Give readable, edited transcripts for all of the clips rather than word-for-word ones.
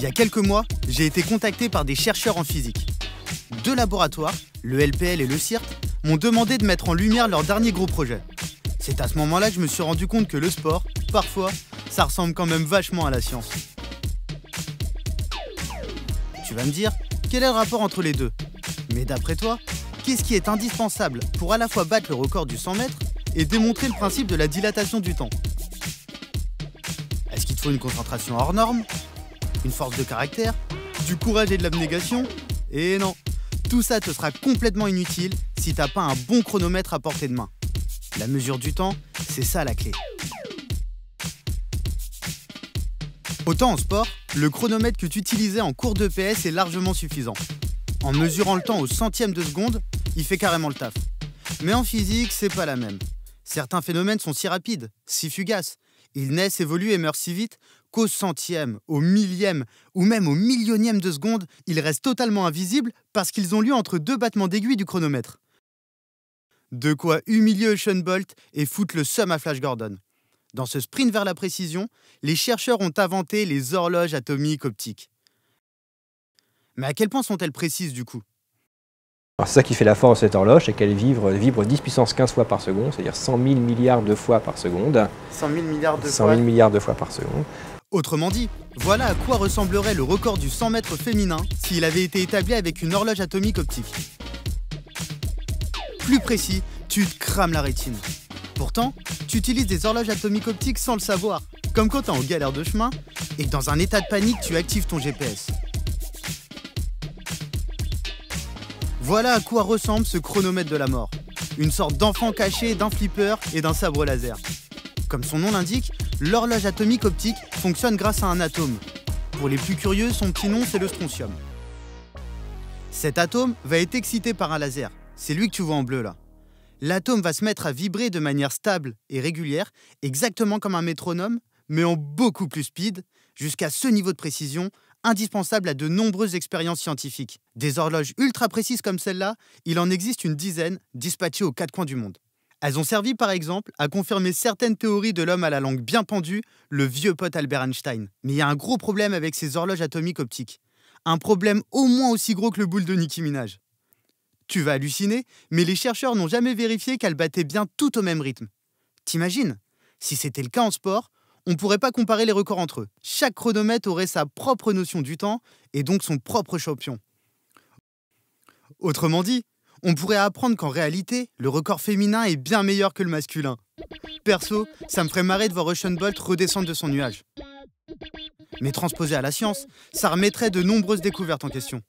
y a quelques mois, j'ai été contacté par des chercheurs en physique. Deux laboratoires, le LPL et le CIRT, m'ont demandé de mettre en lumière leur dernier gros projet. C'est à ce moment-là que je me suis rendu compte que le sport, parfois, ça ressemble quand même vachement à la science. Tu vas me dire, quel est le rapport entre les deux? Mais d'après toi, qu'est-ce qui est indispensable pour à la fois battre le record du 100 mètres et démontrer le principe de la dilatation du temps? Est-ce qu'il te faut une concentration hors norme? Une force de caractère? Du courage et de l'abnégation? Et non, tout ça te sera complètement inutile si t'as pas un bon chronomètre à portée de main. La mesure du temps, c'est ça la clé. Autant en sport, le chronomètre que tu utilisais en cours d'EPS est largement suffisant. En mesurant le temps au centième de seconde, il fait carrément le taf. Mais en physique, c'est pas la même. Certains phénomènes sont si rapides, si fugaces. Ils naissent, évoluent et meurent si vite qu'au centième, au millième ou même au millionième de seconde, ils restent totalement invisibles parce qu'ils ont lieu entre deux battements d'aiguille du chronomètre. De quoi humilier Usain Bolt et foutre le seum à Flash Gordon. Dans ce sprint vers la précision, les chercheurs ont inventé les horloges atomiques optiques. Mais à quel point sont-elles précises du coup? C'est ça qui fait la force de cette horloge, c'est qu'elle vibre 10 puissance 15 fois par seconde, c'est-à-dire 100 000 milliards de fois par seconde. 100 000 milliards de 100 000 milliards de fois par seconde. Autrement dit, voilà à quoi ressemblerait le record du 100 mètres féminin s'il avait été établi avec une horloge atomique optique. Plus précis, tu te crames la rétine. Pourtant, tu utilises des horloges atomiques optiques sans le savoir, comme quand t'es en galère de chemin et que dans un état de panique, tu actives ton GPS. Voilà à quoi ressemble ce chronomètre de la mort. Une sorte d'enfant caché d'un flipper et d'un sabre laser. Comme son nom l'indique, l'horloge atomique optique fonctionne grâce à un atome. Pour les plus curieux, son petit nom, c'est le strontium. Cet atome va être excité par un laser. C'est lui que tu vois en bleu là. L'atome va se mettre à vibrer de manière stable et régulière, exactement comme un métronome, mais en beaucoup plus speed, jusqu'à ce niveau de précision, indispensable à de nombreuses expériences scientifiques. Des horloges ultra précises comme celle-là, il en existe une dizaine, dispatchées aux quatre coins du monde. Elles ont servi par exemple à confirmer certaines théories de l'homme à la langue bien pendue, le vieux pote Albert Einstein. Mais il y a un gros problème avec ces horloges atomiques optiques. Un problème au moins aussi gros que le boule de Nicki Minaj. Tu vas halluciner, mais les chercheurs n'ont jamais vérifié qu'elles battaient bien tout au même rythme. T'imagines? Si c'était le cas en sport, on ne pourrait pas comparer les records entre eux. Chaque chronomètre aurait sa propre notion du temps et donc son propre champion. Autrement dit, on pourrait apprendre qu'en réalité, le record féminin est bien meilleur que le masculin. Perso, ça me ferait marrer de voir Usain Bolt redescendre de son nuage. Mais transposé à la science, ça remettrait de nombreuses découvertes en question.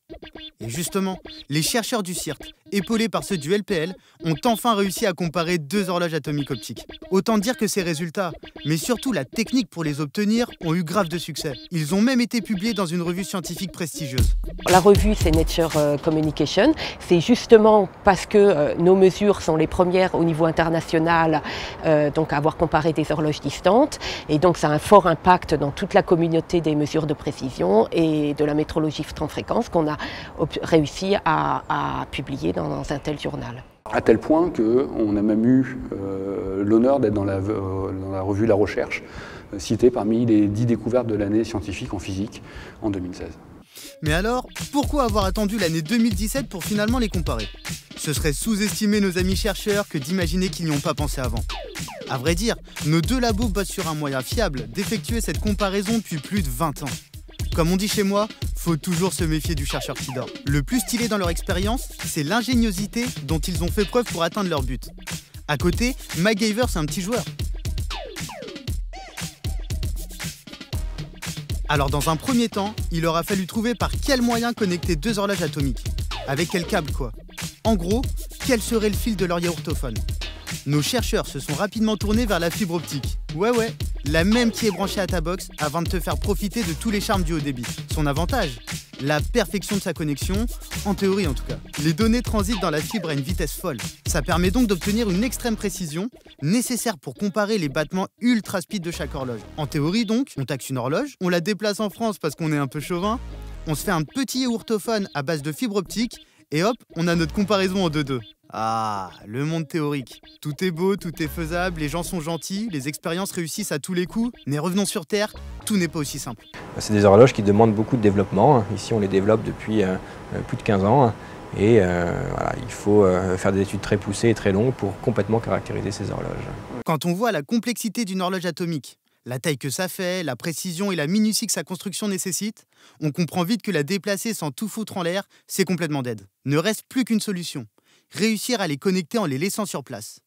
Et justement, les chercheurs du CIRT, épaulés par ceux du LPL, ont enfin réussi à comparer deux horloges atomiques optiques. Autant dire que ces résultats, mais surtout la technique pour les obtenir, ont eu grave de succès. Ils ont même été publiés dans une revue scientifique prestigieuse. La revue, c'est Nature Communication. C'est justement parce que nos mesures sont les premières au niveau international, donc à avoir comparé des horloges distantes. Et donc ça a un fort impact dans toute la communauté des mesures de précision et de la métrologie temps fréquence qu'on a réussi à publier dans un tel journal. À tel point qu'on a même eu l'honneur d'être dans la revue La Recherche, citée parmi les 10 découvertes de l'année scientifique en physique en 2016. Mais alors, pourquoi avoir attendu l'année 2017 pour finalement les comparer? Ce serait sous-estimer nos amis chercheurs que d'imaginer qu'ils n'y ont pas pensé avant. À vrai dire, nos deux labos bossent sur un moyen fiable d'effectuer cette comparaison depuis plus de 20 ans. Comme on dit chez moi, faut toujours se méfier du chercheur qui dort. Le plus stylé dans leur expérience, c'est l'ingéniosité dont ils ont fait preuve pour atteindre leur but. À côté, MacGyver, c'est un petit joueur. Alors dans un premier temps, il aura fallu trouver par quel moyen connecter deux horloges atomiques. Avec quel câble quoi? En gros, quel serait le fil de leur yaourtophone? Nos chercheurs se sont rapidement tournés vers la fibre optique. Ouais, la même qui est branchée à ta box afin de te faire profiter de tous les charmes du haut débit. Son avantage? La perfection de sa connexion, en théorie en tout cas. Les données transitent dans la fibre à une vitesse folle. Ça permet donc d'obtenir une extrême précision, nécessaire pour comparer les battements ultra speed de chaque horloge. En théorie donc, on taxe une horloge, on la déplace en France parce qu'on est un peu chauvin, on se fait un petit yaourtophone à base de fibre optique, et hop, on a notre comparaison en 2-2. Ah, le monde théorique. Tout est beau, tout est faisable, les gens sont gentils, les expériences réussissent à tous les coups. Mais revenons sur Terre, tout n'est pas aussi simple. C'est des horloges qui demandent beaucoup de développement. Ici, on les développe depuis plus de 15 ans. Et voilà, il faut faire des études très poussées et très longues pour complètement caractériser ces horloges. Quand on voit la complexité d'une horloge atomique, la taille que ça fait, la précision et la minutie que sa construction nécessite, on comprend vite que la déplacer sans tout foutre en l'air, c'est complètement dead. Ne reste plus qu'une solution, réussir à les connecter en les laissant sur place.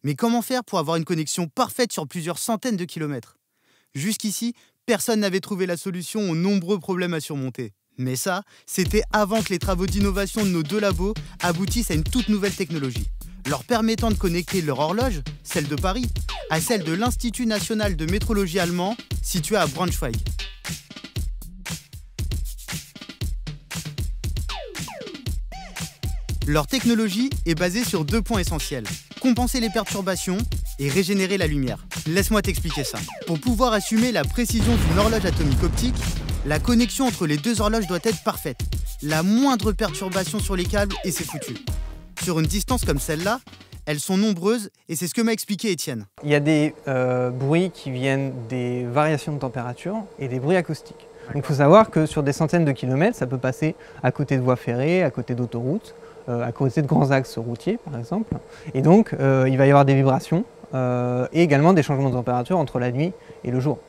Mais comment faire pour avoir une connexion parfaite sur plusieurs centaines de kilomètres? Jusqu'ici, personne n'avait trouvé la solution aux nombreux problèmes à surmonter. Mais ça, c'était avant que les travaux d'innovation de nos deux labos aboutissent à une toute nouvelle technologie, leur permettant de connecter leur horloge, celle de Paris, à celle de l'Institut national de métrologie allemand, situé à Braunschweig. Leur technologie est basée sur 2 points essentiels: compenser les perturbations et régénérer la lumière. Laisse-moi t'expliquer ça. Pour pouvoir assumer la précision d'une horloge atomique optique, la connexion entre les deux horloges doit être parfaite. La moindre perturbation sur les câbles et c'est foutu. Sur une distance comme celle-là, elles sont nombreuses et c'est ce que m'a expliqué Étienne. Il y a des bruits qui viennent des variations de température et des bruits acoustiques. Donc il faut savoir que sur des centaines de kilomètres, ça peut passer à côté de voies ferrées, à côté d'autoroutes, à côté de grands axes routiers par exemple. Et donc il va y avoir des vibrations et également des changements de température entre la nuit et le jour.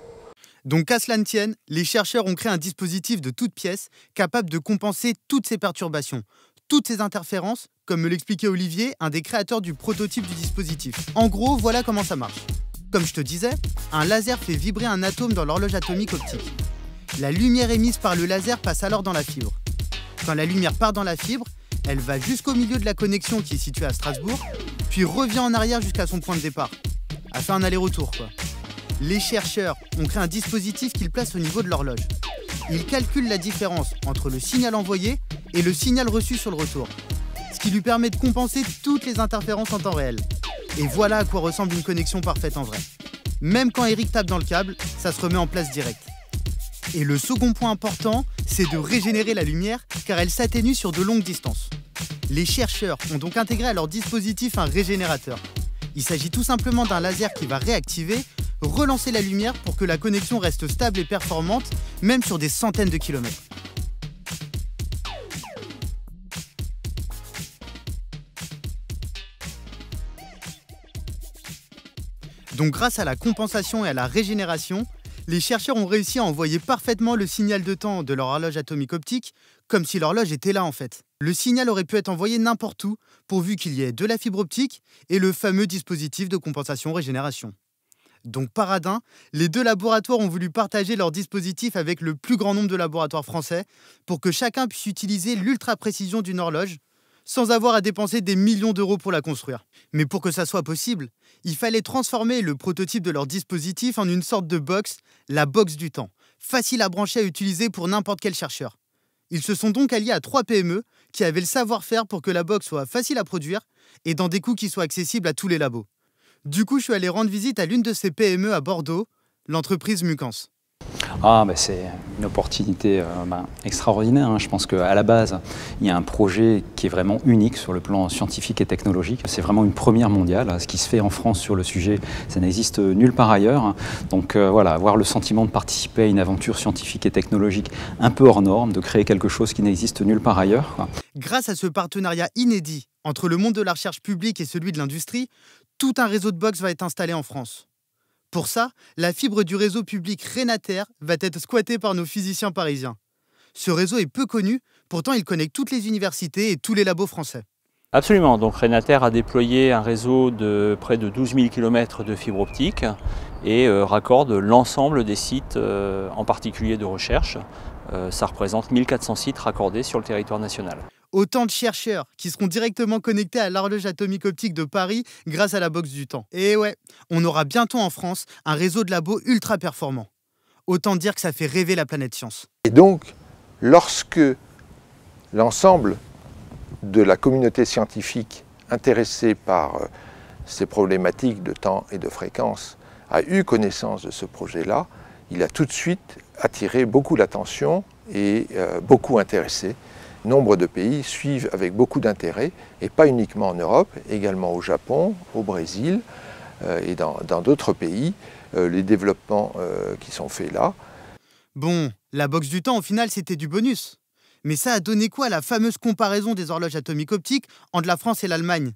Donc qu'à cela ne tienne, les chercheurs ont créé un dispositif de toutes pièces capable de compenser toutes ces perturbations, toutes ces interférences, comme me l'expliquait Olivier, un des créateurs du prototype du dispositif. En gros, voilà comment ça marche. Comme je te disais, un laser fait vibrer un atome dans l'horloge atomique optique. La lumière émise par le laser passe alors dans la fibre. Quand la lumière part dans la fibre, elle va jusqu'au milieu de la connexion qui est située à Strasbourg, puis revient en arrière jusqu'à son point de départ. Elle fait un aller-retour, quoi. Les chercheurs ont créé un dispositif qu'ils placent au niveau de l'horloge. Ils calculent la différence entre le signal envoyé et le signal reçu sur le retour, ce qui lui permet de compenser toutes les interférences en temps réel. Et voilà à quoi ressemble une connexion parfaite en vrai. Même quand Eric tape dans le câble, ça se remet en place direct. Et le second point important, c'est de régénérer la lumière car elle s'atténue sur de longues distances. Les chercheurs ont donc intégré à leur dispositif un régénérateur. Il s'agit tout simplement d'un laser qui va réactiver, relancer la lumière pour que la connexion reste stable et performante, même sur des centaines de kilomètres. Donc grâce à la compensation et à la régénération, les chercheurs ont réussi à envoyer parfaitement le signal de temps de leur horloge atomique optique, comme si l'horloge était là en fait. Le signal aurait pu être envoyé n'importe où, pourvu qu'il y ait de la fibre optique et le fameux dispositif de compensation-régénération. Donc paradin, les deux laboratoires ont voulu partager leur dispositif avec le plus grand nombre de laboratoires français pour que chacun puisse utiliser l'ultra-précision d'une horloge sans avoir à dépenser des millions d'euros pour la construire. Mais pour que ça soit possible, il fallait transformer le prototype de leur dispositif en une sorte de box, la box du temps, facile à brancher et à utiliser pour n'importe quel chercheur. Ils se sont donc alliés à 3 PME qui avaient le savoir-faire pour que la box soit facile à produire et dans des coûts qui soient accessibles à tous les labos. Du coup, je suis allé rendre visite à l'une de ces PME à Bordeaux, l'entreprise Mucans. C'est une opportunité extraordinaire. Hein. Je pense qu'à la base, il y a un projet qui est vraiment unique sur le plan scientifique et technologique. C'est vraiment une première mondiale. Ce qui se fait en France sur le sujet, ça n'existe nulle part ailleurs. Donc avoir le sentiment de participer à une aventure scientifique et technologique un peu hors norme, de créer quelque chose qui n'existe nulle part ailleurs. Grâce à ce partenariat inédit entre le monde de la recherche publique et celui de l'industrie, tout un réseau de box va être installé en France. Pour ça, la fibre du réseau public Renater va être squattée par nos physiciens parisiens. Ce réseau est peu connu, pourtant il connecte toutes les universités et tous les labos français. Absolument, donc Renater a déployé un réseau de près de 12 000 km de fibre optique et raccorde l'ensemble des sites, en particulier de recherche. Ça représente 1400 sites raccordés sur le territoire national. Autant de chercheurs qui seront directement connectés à l'horloge atomique optique de Paris grâce à la box du temps. Et ouais, on aura bientôt en France un réseau de labos ultra performant. Autant dire que ça fait rêver la planète science. Et donc, lorsque l'ensemble de la communauté scientifique intéressée par ces problématiques de temps et de fréquence a eu connaissance de ce projet-là, il a tout de suite attiré beaucoup l'attention et beaucoup intéressé. Nombre de pays suivent avec beaucoup d'intérêt, et pas uniquement en Europe, également au Japon, au Brésil et dans d'autres pays. Les développements qui sont faits là Bon, la boxe du temps, au final, c'était du bonus. Mais ça a donné quoi la fameuse comparaison des horloges atomiques optiques entre la France et l'Allemagne?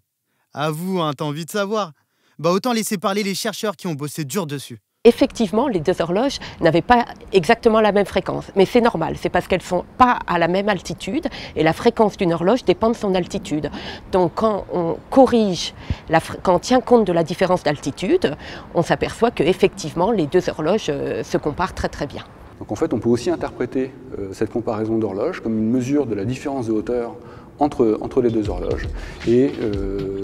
À vous, hein, t'as envie de savoir? Bah autant laisser parler les chercheurs qui ont bossé dur dessus. Effectivement, les deux horloges n'avaient pas exactement la même fréquence, mais c'est normal, c'est parce qu'elles ne sont pas à la même altitude et la fréquence d'une horloge dépend de son altitude. Donc quand on corrige, quand on tient compte de la différence d'altitude, on s'aperçoit qu'effectivement les deux horloges se comparent très très bien. Donc en fait, on peut aussi interpréter cette comparaison d'horloges comme une mesure de la différence de hauteur entre les deux horloges. Et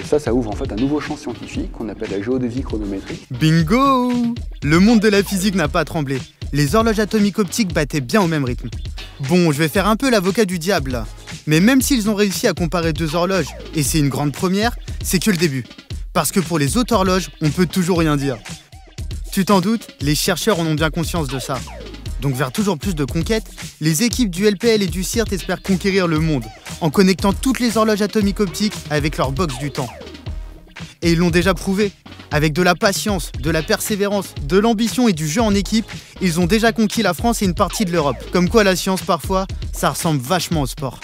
ça ouvre en fait un nouveau champ scientifique qu'on appelle la géodésie chronométrique. Bingo! Le monde de la physique n'a pas tremblé. Les horloges atomiques optiques battaient bien au même rythme. Bon, je vais faire un peu l'avocat du diable là. Mais même s'ils ont réussi à comparer deux horloges, et c'est une grande première, c'est que le début. Parce que pour les autres horloges, on peut toujours rien dire. Tu t'en doutes, les chercheurs en ont bien conscience de ça. Donc vers toujours plus de conquêtes, les équipes du LPL et du CIRT espèrent conquérir le monde, en connectant toutes les horloges atomiques optiques avec leur box du temps. Et ils l'ont déjà prouvé. Avec de la patience, de la persévérance, de l'ambition et du jeu en équipe, ils ont déjà conquis la France et une partie de l'Europe. Comme quoi la science parfois, ça ressemble vachement au sport.